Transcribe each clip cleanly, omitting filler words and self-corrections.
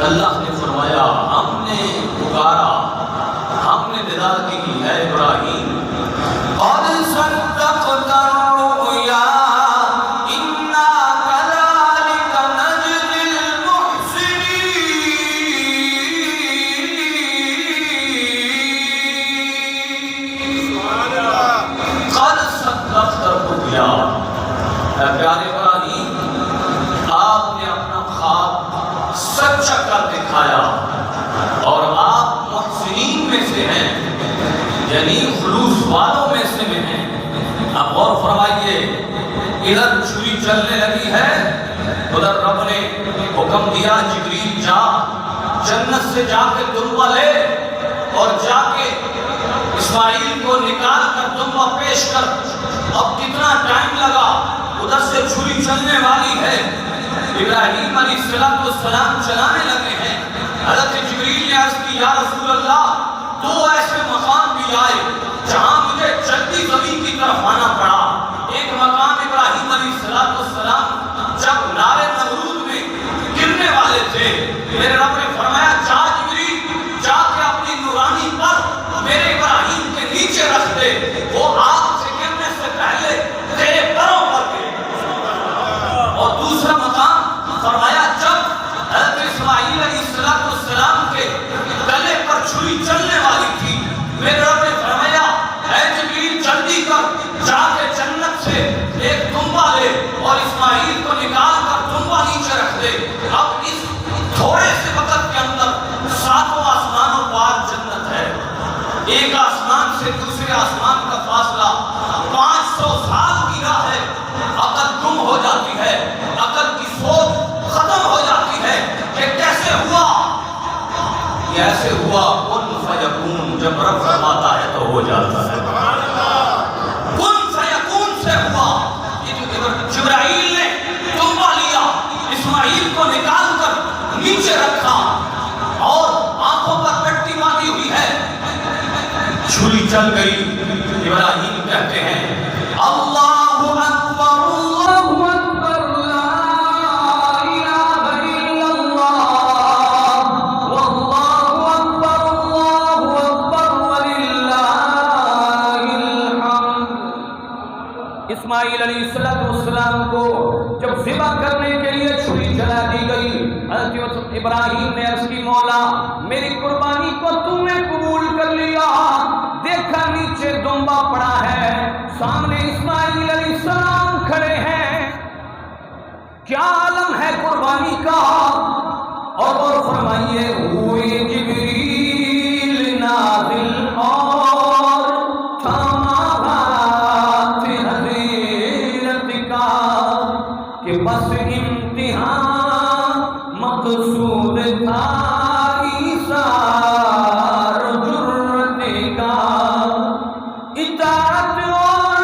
اللہ نے فرمایا ہم نے پکارا، ہم نے ندا کی ہے ابراہیم، قد صدقت الرؤیا انا كذلك نجزي المحسنین۔ قد صدقت الرؤیا، اے پیارے ابراہیم آپ نے اپنا خواب سچا کر دکھایا اور آپ محسنین میں سے ہیں، یعنی خلوص والوں میں سے ہیں۔ اب غور فرمائیے، ادھر چھری چلنے لگی ہے، ادھر رب نے حکم دیا جبریل جا جنت سے جا کے دنبا لے اور جا کے اسماعیل کو نکال کر دنبا پیش کر۔ اب کتنا ٹائم لگا، ادھر سے چھری چلنے والی ہے، ابراہیم علیہ السلام چلانے لگے ہیں۔ حضرت جبریل نے عرض کی یا رسول اللہ، دو ایسے مقام بھی آئے جہاں مجھے چلتی زمین کی طرف آنا پڑا۔ ایک مقام ابراہیم علیہ السلام جب نارے نمرود میں گرنے والے تھے، میرے رب نے فرمایا جا جبریل جا کے اپنی نورانی پر میرے ابراہیم کے نیچے رکھ دے، وہ آگ سے گرنے سے پہلے تیرے پروں پر گرے۔ اور دوسرا مقام فرمایا جب حضرت اسماعیل علیہ السلام کے گلے پر چھری چلنے والی تھی، میرے رب نے فرمایا اے جبریل جلدی کر جا کے جنت سے ایک دنبا لے اور اسماعیل کو نکال کر دنبا نیچے رکھ دے۔ اب اس تھوڑے سے وقت کے اندر ساتوں آسمانوں پار جنت ہے، ایک آسمان سے دوسرے آسمان کا فاصلہ 500 سال کی راہ ہے۔ عقل گم ہو جاتی ہے، عقل کی سوچ ختم ہو جاتی ہے کہ کیسے ہوا۔ یہ ایسے ہوا کن فیکون، جب رب فرماتا ہے تو ہو جاتا ہے۔ کن فیکون سے ہوا۔ جبرائیل نے دنبا لیا، اسماعیل کو نکال کر نیچے رکھا اور آنکھوں پر پٹی باندھی ہوئی ہے، چھری چل گئی۔ ابراہیم کہتے ہیں اللہ اکبر اللہ اکبر لا الہ الا اللہ واللہ اکبر وللہ الحمد۔ اسماعیل علیہ السلام کو جب ذبح کرنے کے لیے چھری چلا دی گئی، حضرت ابراہیم نے عرض کی مولا میری قربانی کو تم نے قبول کر لیا۔ دیکھا نیچے دنبا پڑا ہے، سامنے اسماعیل علیہ السلام کھڑے ہیں، کیا عالم ہے قربانی کا۔ اور فرمائیے ہوئے جبریل نازل اور تھاما ہاتھ حضرت کا کہ بس امتحان مقصود تھا ایثار جرت کا۔ اطاعت اور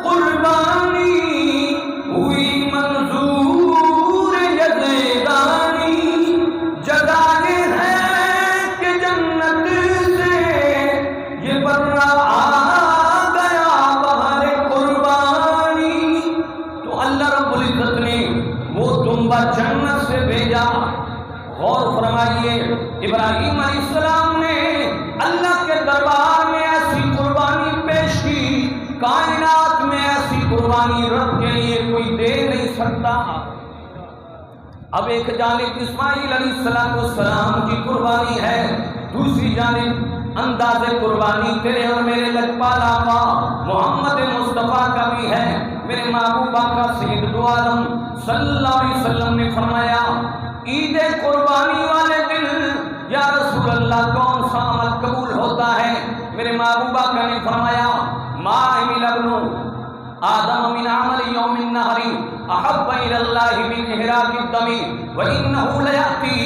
قربانی ہوئی منظور یزدانی، جگہ ہے کہ جنت سے یہ برا آ گیا بہر قربانی۔ تو اللہ رب العزت نے وہ دنبا جنت سے بھیجا۔ غور فرمائیے، ابراہیم علیہ السلام نے اللہ کے دربار میں ایسی قربانی پیش کی، کائنات میں ایسی قربانی رب کے لیے کوئی دے نہیں سکتا۔ اب ایک جانب اسماعیل علیہ السلام کی قربانی ہے، دوسری جانب انداز قربانی تیرے اور میرے لجپال آقا محمد مصطفیٰ کا بھی ہے۔ میرے محبوب آقا سید دو عالم صلی اللہ علیہ وسلم نے فرمایا عید قربانی والے دن یا رسول اللہ کون سا عمل قبول ہوتا ہے؟ میرے محبوب آقا نے فرمایا ما عمل ابن آدم من عمل یوم النہر احب الى اللہ من احراق الدم وانہ لیأتی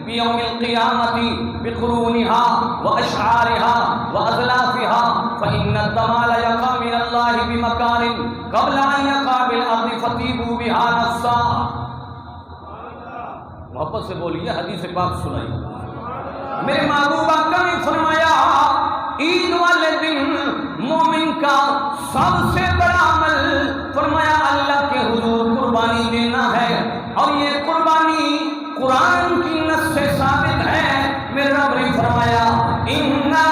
بیوم القیامت بقرونها واشعارها واضلافها فان الدم لیقع من اللہ بمکان قبل ان یقع بالارض فطیبوا بها نصا۔ محبت سے بولیے، حدیث پاک سنائی۔ میرے محبوب آقا نے فرمایا عید والے دن مومن کا سب سے بڑا عمل فرمایا اللہ کے حضور قربانی دینا ہے، اور یہ قربانی قرآن کی نص سے ثابت ہے۔ میرے رب نے فرمایا اِنَّا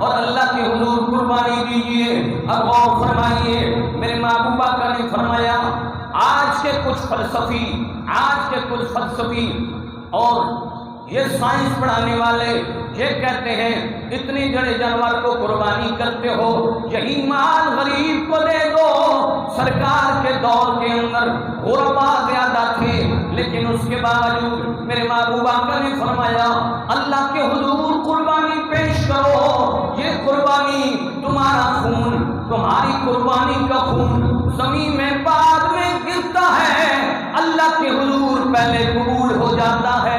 اور اللہ کے حضور قربانی دیجئے۔ اب غور فرمائیے، میرے محبوب آقا نے فرمایا آج کے کچھ فلسفی اور یہ سائنس پڑھانے والے یہ کہتے ہیں اتنے بڑے جانور کو قربانی کرتے ہو، یہی مال غریب کو دے دو۔ سرکار کے دور کے اندر غربا زیادہ تھے، لیکن اس کے باوجود میرے محبوب آقا نے فرمایا اللہ کے حضور قربانی پیش کرو، یہ قربانی تمہارا خون، تمہاری قربانی کا خون زمین میں بعد میں گرتا ہے، اللہ کے حضور پہلے قبول ہو جاتا ہے۔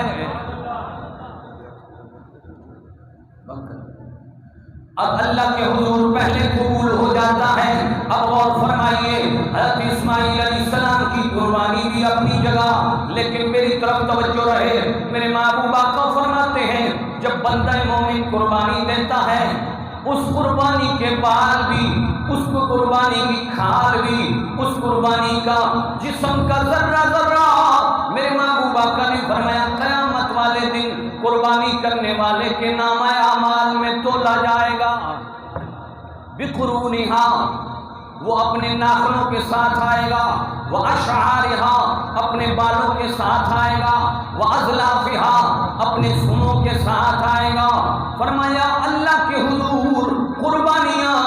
اب اللہ کے حضور پہلے قبول ہو جاتا ہے۔ اب غور فرمائیے، حضرت اسماعیل علیہ السلام کی قربانی بھی اپنی جگہ، لیکن میری طرف توجہ رہے، میرے محبوب آقا فرماتے ہیں جب بندہ مومن قربانی دیتا ہے، اس قربانی کے بال بھی، اس کو قربانی کی کھال بھی، اس قربانی کا جسم کا ذرہ ذرہ، میرے محبوب آقا نے فرمایا قیامت والے دن قربانی کرنے والے کے نامہ اعمال میں تولا جائے گا۔ بقرونہا، وہ اپنے ناخنوں کے ساتھ آئے گا، واشعارہا، اپنے بالوں کے ساتھ آئے گا، واظلافہا، اپنے سنوں کے ساتھ آئے گا۔ فرمایا اللہ کے حضور قربانیاں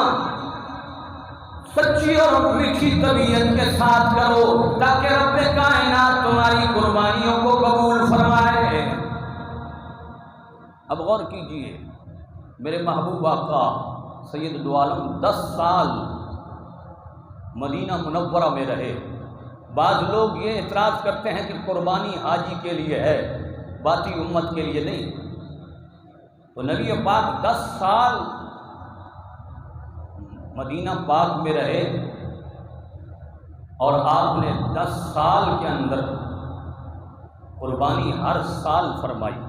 سچی اور میٹھی طبیعت کے ساتھ کرو تاکہ رب کائنات تمہاری قربانیوں کو قبول فرمائے۔ اب غور کیجئے، میرے محبوب آقا سید دو عالم 10 سال مدینہ منورہ میں رہے۔ بعض لوگ یہ اعتراض کرتے ہیں کہ قربانی حاجی کے لیے ہے، باقی امت کے لیے نہیں۔ تو نبی پاک 10 سال مدینہ پاک میں رہے، اور آپ نے 10 سال کے اندر قربانی ہر سال فرمائی،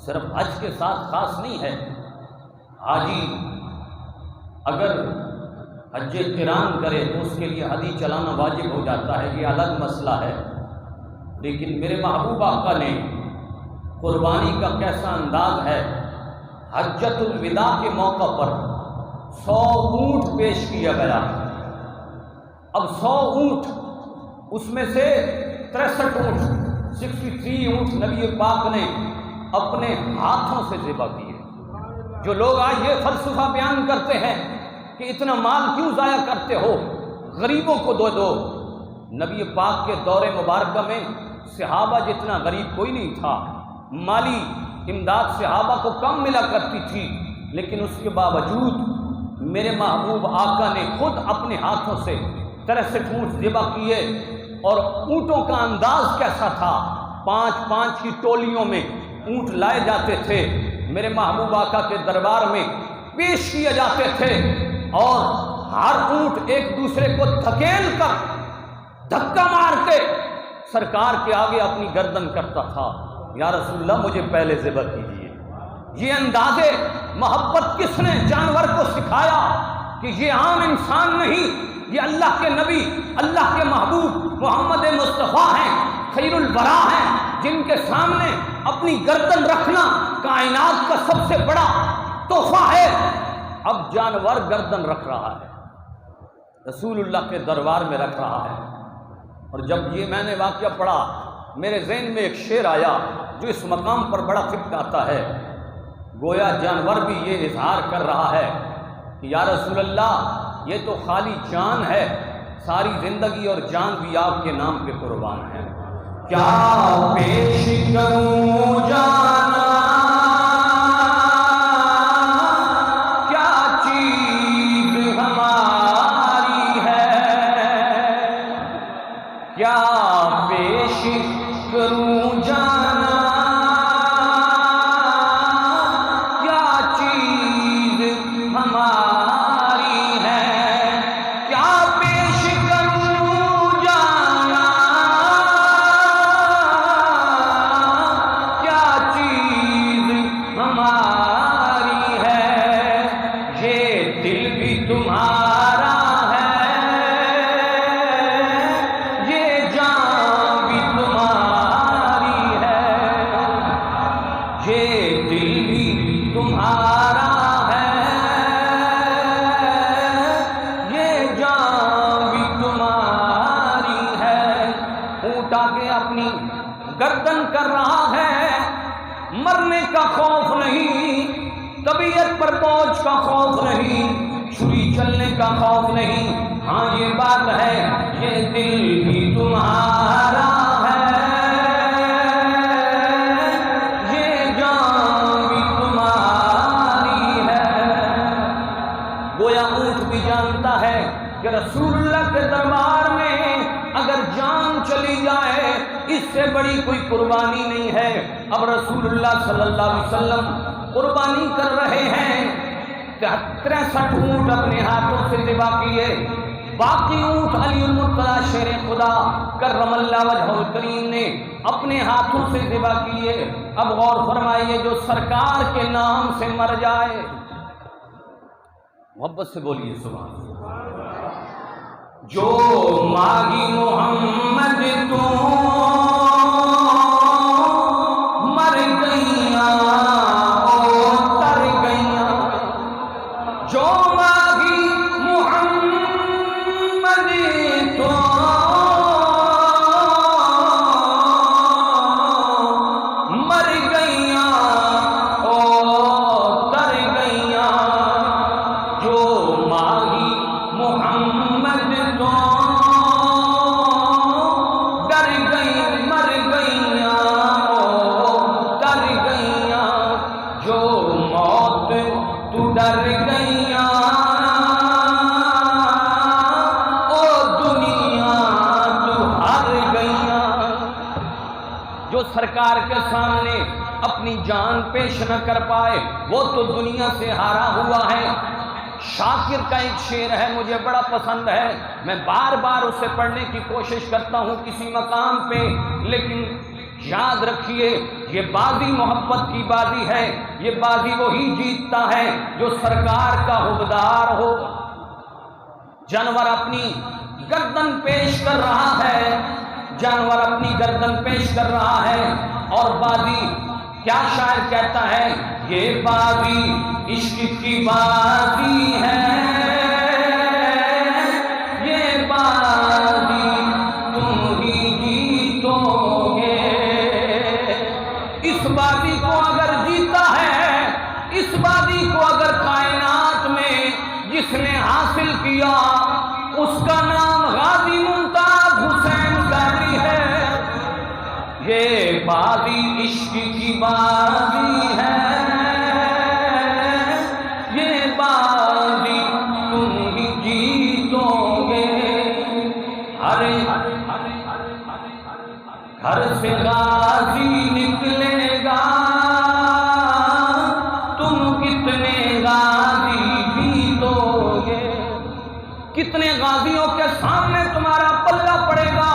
صرف حج کے ساتھ خاص نہیں ہے۔ حاجی اگر حج قران کرے تو اس کے لیے ہدی چلانا واجب ہو جاتا ہے، یہ الگ مسئلہ ہے، لیکن میرے محبوب آقا نے قربانی کا کیسا انداز ہے، حجۃ الوداع کے موقع پر 100 اونٹ پیش کیا گیا۔ اب 100 اونٹ، اس میں سے 63 اونٹ 63 اونٹ نبی پاک نے اپنے ہاتھوں سے ذبح کیے۔ جو لوگ آج یہ فلسفہ بیان کرتے ہیں کہ اتنا مال کیوں ضائع کرتے ہو، غریبوں کو دو دو، نبی پاک کے دور مبارکہ میں صحابہ جتنا غریب کوئی نہیں تھا، مالی امداد صحابہ کو کم ملا کرتی تھی، لیکن اس کے باوجود میرے محبوب آقا نے خود اپنے ہاتھوں سے 63 اونٹ ذبح کیے۔ اور اونٹوں کا انداز کیسا تھا، 5-5 کی ٹولیوں میں اونٹ لائے جاتے تھے، میرے محبوب آقا کے دربار میں پیش کیے جاتے تھے، اور ہر اونٹ ایک دوسرے کو دھکیل کر، دھکا مار کے سرکار کے آگے اپنی گردن کرتا تھا، یا رسول اللہ مجھے پہلے ذبح کیجیے۔ یہ انداز محبت کس نے جانور کو سکھایا کہ یہ عام انسان نہیں، یہ اللہ کے نبی، اللہ کے محبوب محمد مصطفیٰ ہیں، خیر الورا ہیں، جن کے سامنے اپنی گردن رکھنا کائنات کا سب سے بڑا تحفہ ہے۔ اب جانور گردن رکھ رہا ہے، رسول اللہ کے دربار میں رکھ رہا ہے۔ اور جب یہ میں نے واقعہ پڑھا، میرے ذہن میں ایک شعر آیا جو اس مقام پر بڑا فٹ آتا ہے، گویا جانور بھی یہ اظہار کر رہا ہے کہ یا رسول اللہ یہ تو خالی جان ہے، ساری زندگی اور جان بھی آپ کے نام پہ قربان ہے۔ کیا پیش کروں جانا، کیا چیز ہماری ہے، کیا پیش کروں جانا، کا خوف نہیں، طبیعت پر بوجھ کا خوف نہیں، چھری چلنے کا خوف نہیں، ہاں یہ بات ہے یہ دل بھی تمہارا ہے، یہ جان بھی تمہاری ہے۔ گویا اونٹ بھی جانتا ہے کہ رسول اللہ کے دربار میں اگر جان چلی جائے اس سے بڑی کوئی قربانی نہیں ہے۔ اب رسول اللہ صلی اللہ علیہ وسلم قربانی کر رہے ہیں، 63 اونٹ اپنے ہاتھوں سے ذبح کیے، باقی اونٹ علی المرتضی شیر خدا کرم اللہ وجہہ الکریم نے اپنے ہاتھوں سے ذبح کیے۔ اب غور فرمائیے، جو سرکار کے نام سے مر جائے، محبت سے بولیے سبحان اللہ، جو ماہی محمد تو مر گئیاں او تر گئیاں، جو ماہی محمد تو مر گئیاں او تر گئیاں، جو ماہی محمد تو ڈر گئی مر گئیاں او تر گئیاں، جو موت تو ڈر گئیاں او دنیا تو ہار گئیاں۔ جو سرکار کے سامنے اپنی جان پیش نہ کر پائے وہ تو دنیا سے ہارا ہوا ہے۔ شاکر کا ایک شعر ہے، مجھے بڑا پسند ہے، میں بار بار اسے پڑھنے کی کوشش کرتا ہوں کسی مقام پہ، لیکن یاد رکھیے یہ بازی محبت کی بازی ہے، یہ بازی وہی جیتتا ہے جو سرکار کا حقدار ہو۔ جانور اپنی گردن پیش کر رہا ہے، جانور اپنی گردن پیش کر رہا ہے، اور بازی کیا شاعر کہتا ہے، یہ بازی عشق کی بازی ہے، یہ بازی تم ہی جیتو گے۔ اس بازی کو اگر جیتا ہے، اس بازی کو اگر کائنات میں جس نے حاصل کیا اس کا نام غازی ممتاز حسین غازی ہے۔ یہ بازی عشق کی بازی ہے، یہ بازی تم ہی جیتو گے۔ ہر گھر سے غازی نکلے گا، تم کتنے غازی جیتو گے۔ کتنے غازیوں کے سامنے تمہارا پلہ پڑے گا،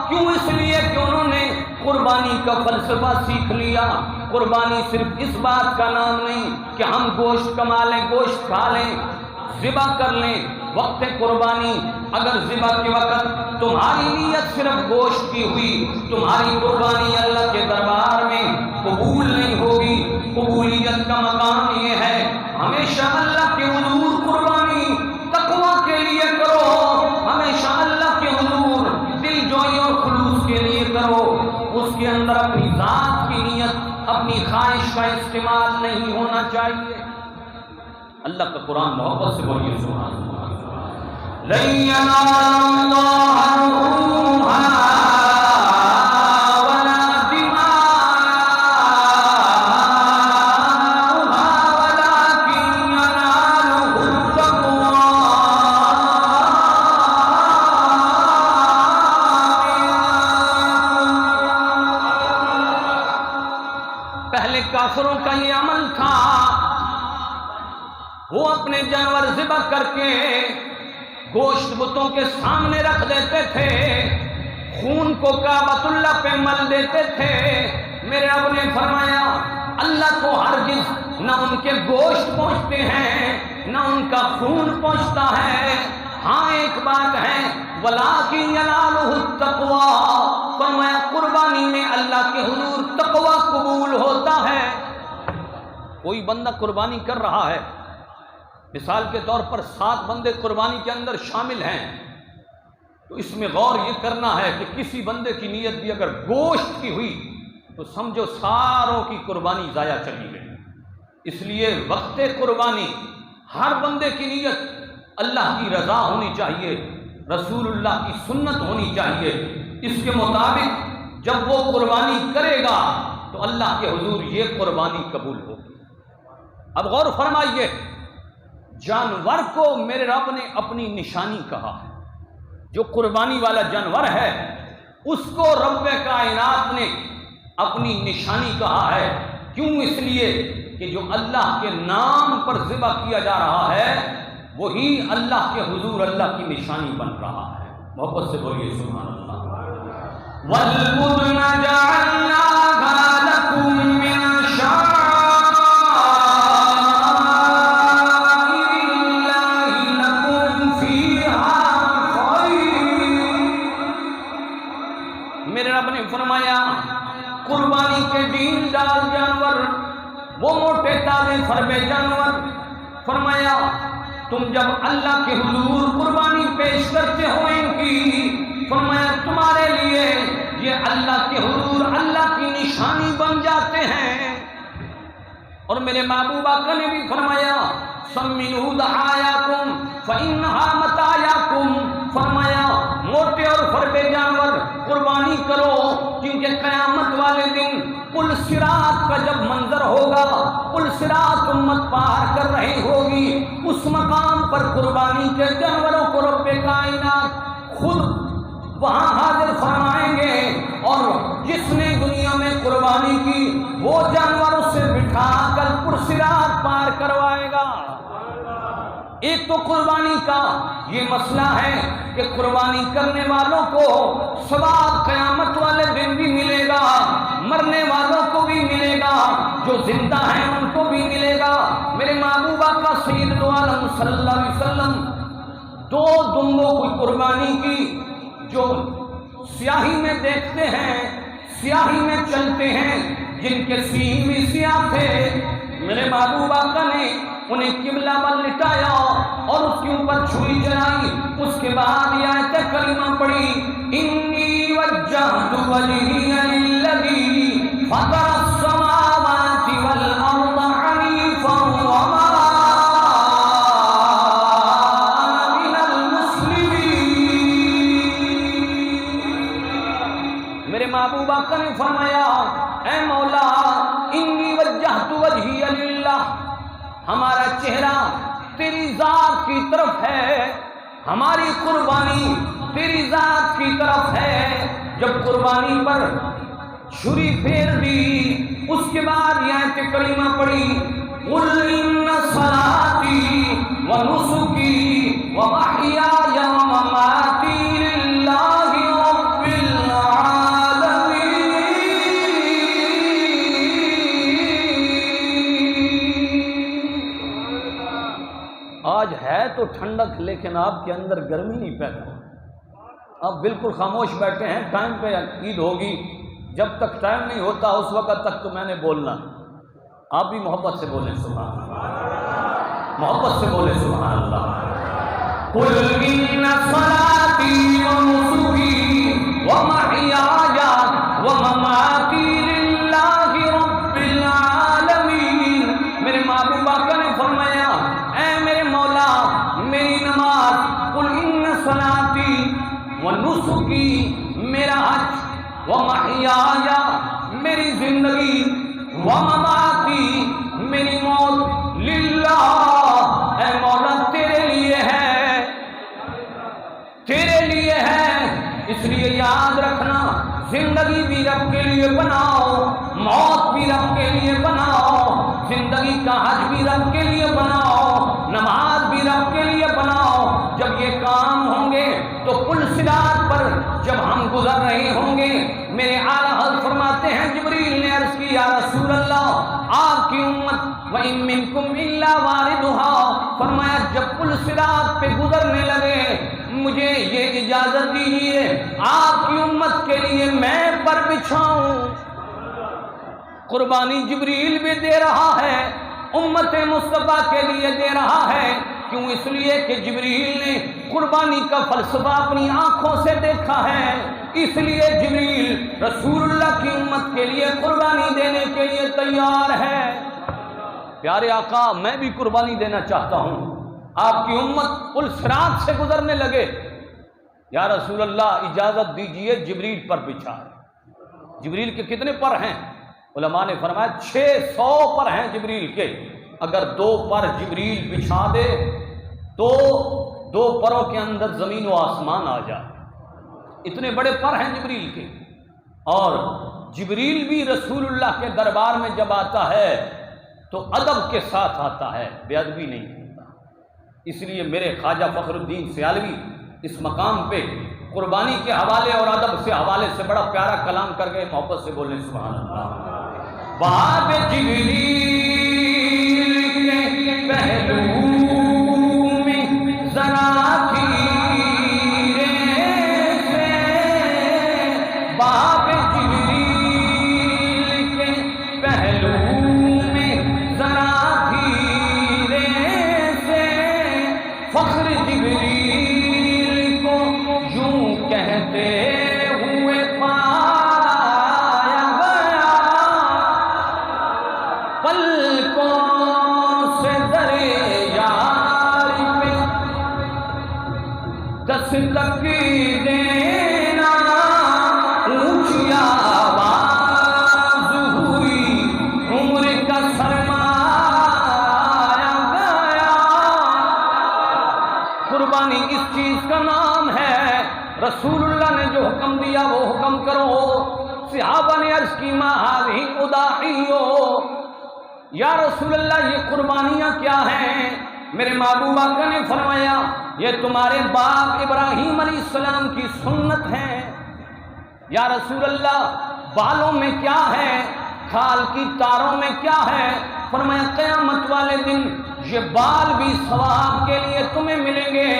کیوں؟ اس لیے کہ انہوں نے قربانی کا فلسفہ سیکھ لیا۔ قربانی صرف اس بات کا نام نہیں کہ ہم گوشت کما لیں، گوشت کھا لیں، ذبح کر لیں۔ وقت قربانی اگر ذبح کے وقت تمہاری نیت صرف گوشت کی ہوئی، تمہاری قربانی اللہ کے دربار میں قبول نہیں ہوگی۔ قبولیت کا مقام یہ ہے ہمیشہ اللہ کے حضور قربانی تقویٰ کے لیے کرو، ہمیشہ اللہ کے حضور دل جوئی اور خلوص کے لیے کرو، اس کے اندر اپنی ذات کی نیت، اپنی خواہش کا استعمال نہیں ہونا چاہیے۔ اللہ کا قرآن محبت سے بولیے سبحان اللہ۔ لن ينال الله لحومها ولا دماؤها ولكن يناله التقوى منكم۔ پہلے کافروں کا یہ عمل تھا، وہ اپنے جانور ذبح کر کے گوشت بتوں کے سامنے رکھ دیتے تھے، خون کو کعبۃ اللہ پہ مل دیتے تھے۔ میرے رب نے فرمایا اللہ کو ہرگز نہ ان کے گوشت پہنچتے ہیں نہ ان کا خون پہنچتا ہے۔ ہاں ایک بات ہے، وَلَٰكِن يَنَالُهُ التَّقْوَىٰ، فرمایا قربانی میں اللہ کے حضور تقویٰ قبول ہوتا ہے۔ کوئی بندہ قربانی کر رہا ہے، مثال کے طور پر 7 بندے قربانی کے اندر شامل ہیں، تو اس میں غور یہ کرنا ہے کہ کسی بندے کی نیت بھی اگر گوشت کی ہوئی تو سمجھو ساروں کی قربانی ضائع چلی گئی۔ اس لیے وقت قربانی ہر بندے کی نیت اللہ کی رضا ہونی چاہیے، رسول اللہ کی سنت ہونی چاہیے۔ اس کے مطابق جب وہ قربانی کرے گا تو اللہ کے حضور یہ قربانی قبول ہوگی۔ اب غور فرمائیے، جانور کو میرے رب نے اپنی نشانی کہا ہے، جو قربانی والا جانور ہے اس کو رب کائنات نے اپنی نشانی کہا ہے۔ کیوں؟ اس لیے کہ جو اللہ کے نام پر ذبح کیا جا رہا ہے وہی اللہ کے حضور اللہ کی نشانی بن رہا ہے۔ محبت سے بولیے سبحان اللہ۔ وَالْبُدْنَ جَعَلْنَاهَا لَكُم مِّن شَعَائِرِ اللَّهِ لَكُمْ فِيهَا خَيْرٌ۔ میرے رب نے فرمایا قربانی کے دین دار جانور، وہ موٹے تازے فربے جانور، فرمایا تم جب اللہ کے حضور قربانی پیش کرتے ہو ان کی، فرمایا تمہارے لیے یہ اللہ کے حضور اللہ کی نشانی بن جاتے ہیں۔ اور میرے محبوب آقا نے بھی فرمایا سمنوا ضحایاکم فإنہا متاعکم، فرمایا موٹے اور فربے جانور قربانی کرو، کیونکہ قیامت والے دن پل صراط کا جب منظر ہوگا، پل صراط امت پار کر رہی ہوگی، اس مقام پر قربانی کے جانوروں کو رب کائنات خود وہاں حاضر فرمائیں گے، اور جس نے دنیا میں قربانی کی وہ جانور اسے بٹھا کر پل صراط پار کروائے گا۔ ایک تو قربانی کا یہ مسئلہ ہے کہ قربانی کرنے والوں کو ثواب قیامت والے دن بھی ملے گا، مرنے والوں کو بھی ملے گا، جو زندہ ہیں ان کو بھی ملے گا۔ میرے محبوب آقا سید دو عالم صلی اللہ علیہ وسلم دو دنگوں کی قربانی کی، جو سیاہی میں دیکھتے ہیں، سیاہی میں چلتے ہیں، جن کے سینگ بھی سیاہ تھے، میرے محبوب آقا نے انہیں قبلہ پر لٹایا اور اس کے اوپر چھری چلائی۔ اس کے بعد یہ آیت کریمہ پڑھی انی وجہت وجہی للذی فطر السماوات والارض حنیفا وما انا من المسلمین۔ میرے محبوب آقا نے فرمایا اے مولا انی وجہت وجہی للہ، ہمارا چہرہ تیری ذات کی طرف ہے، ہماری قربانی تیری ذات کی طرف ہے۔ جب قربانی پر چھری پھیر دی اس کے بعد یہ آیت کریمہ پڑھی قل ان صلاتی ونسکی ومحیای ومماتی للہ رب العالمین۔ آج ہے تو ٹھنڈک لیکن آپ کے اندر گرمی نہیں پیدا، آپ بالکل خاموش بیٹھے ہیں۔ ٹائم پہ عید ہوگی، جب تک ٹائم نہیں ہوتا اس وقت تک تو میں نے بولنا، آپ بھی محبت سے بولیں سبحان اللہ، محبت سے بولیں سبحان اللہ۔ قل ان صلاتی ونسکی ومحیای ومماتی للہ رب العالمین۔ میرے محبوب آقا نے فرمایا اے میرے مولا میری نماز، قل ان صلاتی ونسکی میرا حج، ومحیای میری زندگی، ومماتی میری موت، للہ اے مولا تیرے لیے ہے، تیرے لیے ہے۔ اس لیے یاد رکھنا زندگی بھی رب کے لیے بناؤ، موت بھی رب کے لیے بناؤ، زندگی کا حج بھی رب کے لیے بناؤ، نماز بھی رب کے لیے بناؤ۔ جب یہ کام ہوں گے تو پل صراط پر جب ہم گزر رہے ہوں گے، میرے اعلیٰ حضرت فرماتے ہیں جبریل نے عرض کی یا رسول اللہ آپ کی امت وَإِن مِّنكُمْ إِلَّا وَارِدُهَا، فرمایا جب پل صراط پہ گزرنے لگے مجھے یہ اجازت دیجیے آپ کی امت کے لیے میں پر بچھاؤں۔ قربانی جبریل بھی دے رہا ہے، امت مصطفیٰ کے لیے دے رہا ہے۔ کیوں؟ اس لیے کہ جبریل نے قربانی کا فلسفہ اپنی آنکھوں سے دیکھا ہے۔ اس لیے جبریل رسول اللہ کی امت کے لیے قربانی دینے کے لیے تیار ہے۔ پیارے آقا میں بھی قربانی دینا چاہتا ہوں، آپ کی امت پل صراط سے گزرنے لگے، یا رسول اللہ اجازت دیجئے جبریل پر بچھا۔ جبریل کے کتنے پر ہیں؟ علماء نے فرمایا 600 پر ہیں جبریل کے۔ اگر 2 پر جبریل بچھا دے تو 2 پروں کے اندر زمین و آسمان آ جائے، اتنے بڑے پر ہیں جبریل کے۔ اور جبریل بھی رسول اللہ کے دربار میں جب آتا ہے تو ادب کے ساتھ آتا ہے، بے ادبی نہیں ہوتا۔ اس لیے میرے خواجہ فخر الدین سیالوی اس مقام پہ قربانی کے حوالے اور ادب سے حوالے سے بڑا پیارا کلام کر گئے، محبت سے بولیں سبحان اللہ۔ باب جبریل کے پہلو میں ذرا دھیرے سے، باب جبریل کے پہلو میں ذرا دھیرے سے، فخر جبریل کو یوں کہتے ہوئے پایا گیا، پلکوں سے درجار پہ دستک دینا، اونچی آواز ہوئی، عمر کا سرمایا گیا۔ قربانی اس چیز کا نام ہے، رسول اللہ نے جو حکم دیا وہ حکم کرو۔ صحابہ نے عرض کی ما هذه اضاحیو، یا رسول اللہ یہ قربانیاں کیا ہیں؟ میرے محبوب آقا نے فرمایا یہ تمہارے باپ ابراہیم علیہ السلام کی سنت ہے۔ یا رسول اللہ بالوں میں کیا ہے؟ کھال کی تاروں میں کیا ہے؟ فرمایا قیامت والے دن یہ بال بھی ثواب کے لیے تمہیں ملیں گے،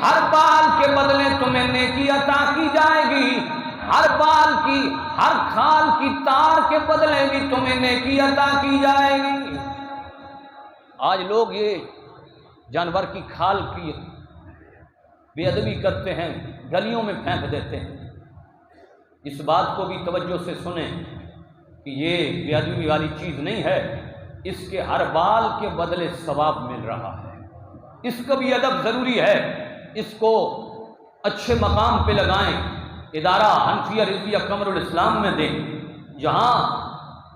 ہر بال کے بدلے تمہیں نیکی عطا کی جائے گی، ہر بال کی ہر کھال کی تار کے بدلے بھی تمہیں نیکی عطا کی جائے گی۔ آج لوگ یہ جانور کی کھال کی بے ادبی کرتے ہیں، گلیوں میں پھینک دیتے ہیں۔ اس بات کو بھی توجہ سے سنیں کہ یہ بے ادبی والی چیز نہیں ہے، اس کے ہر بال کے بدلے ثواب مل رہا ہے۔ اس کا بھی ادب ضروری ہے، اس کو اچھے مقام پہ لگائیں، ادارہ حنفیہ رضویہ قمر الاسلام میں دیں، جہاں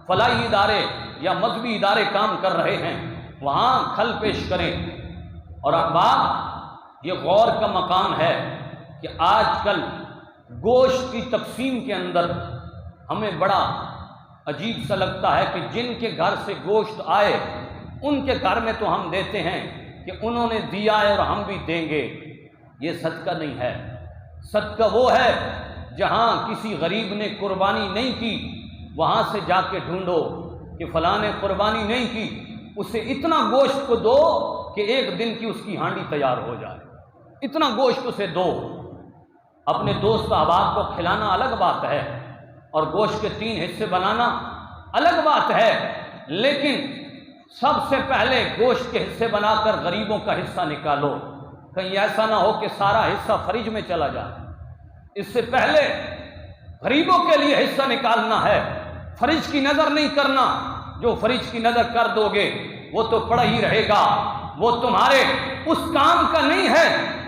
فلاحی ادارے یا مذہبی ادارے کام کر رہے ہیں وہاں کھل پیش کریں۔ اور احباب یہ غور کا مقام ہے کہ آج کل گوشت کی تقسیم کے اندر ہمیں بڑا عجیب سا لگتا ہے کہ جن کے گھر سے گوشت آئے ان کے گھر میں تو ہم دیتے ہیں کہ انہوں نے دیا ہے اور ہم بھی دیں گے۔ یہ صدقہ نہیں ہے، صدقہ وہ ہے جہاں کسی غریب نے قربانی نہیں کی وہاں سے جا کے ڈھونڈو کہ فلاں نے قربانی نہیں کی، اسے اتنا گوشت کو دو کہ ایک دن کی اس کی ہانڈی تیار ہو جائے، اتنا گوشت اسے دو۔ اپنے دوست احباب کو کھلانا الگ بات ہے اور گوشت کے 3 حصے بنانا الگ بات ہے، لیکن سب سے پہلے گوشت کے حصے بنا کر غریبوں کا حصہ نکالو، کہیں ایسا نہ ہو کہ سارا حصہ فریج میں چلا جائے۔ اس سے پہلے غریبوں کے لیے حصہ نکالنا ہے، فریج کی نظر نہیں کرنا۔ جو فریج کی نظر کر دو گے وہ تو پڑا ہی رہے گا، وہ تمہارے اس کام کا نہیں ہے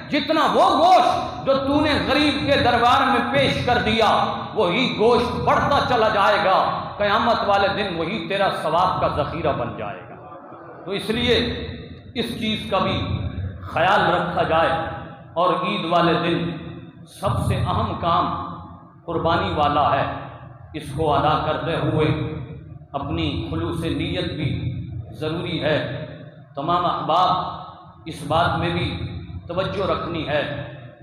جتنا وہ گوشت جو تو نے غریب کے دربار میں پیش کر دیا، وہی گوشت بڑھتا چلا جائے گا، قیامت والے دن وہی تیرا ثواب کا ذخیرہ بن جائے گا۔ تو اس لیے اس چیز کا بھی خیال رکھا جائے، اور عید والے دن سب سے اہم کام قربانی والا ہے، اس کو ادا کرتے ہوئے اپنی خلوص نیت بھی ضروری ہے۔ تمام احباب اس بات میں بھی توجہ رکھنی ہے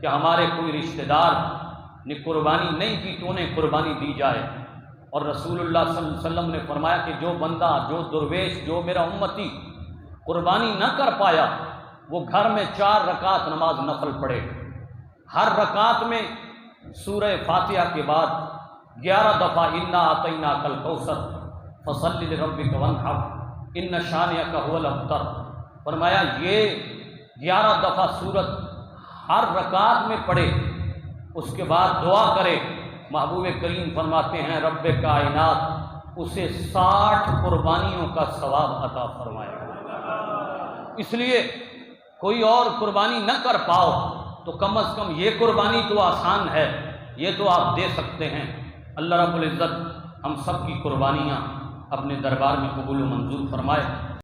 کہ ہمارے کوئی رشتہ دار نے قربانی نہیں کی تو انہیں قربانی دی جائے۔ اور رسول اللہ صلی اللہ علیہ وسلم نے فرمایا کہ جو بندہ، جو درویش، جو میرا امتی قربانی نہ کر پایا وہ گھر میں 4 رکعت نماز نفل پڑھے، ہر رکعت میں سورہ فاتحہ کے بعد 11 دفعہ انا اعطیناک الکوثر فصلی لربک وانحر ان شانئک هو الابتر۔ فرمایا یہ 11 دفعہ سورت ہر رکعت میں پڑھے، اس کے بعد دعا کرے محبوب کریم فرماتے ہیں رب کائنات اسے 60 قربانیوں کا ثواب عطا فرمائے گا۔ اس لیے کوئی اور قربانی نہ کر پاؤ تو کم از کم یہ قربانی تو آسان ہے، یہ تو آپ دے سکتے ہیں۔ اللہ رب العزت ہم سب کی قربانیاں اپنے دربار میں قبول و منظور فرمائے۔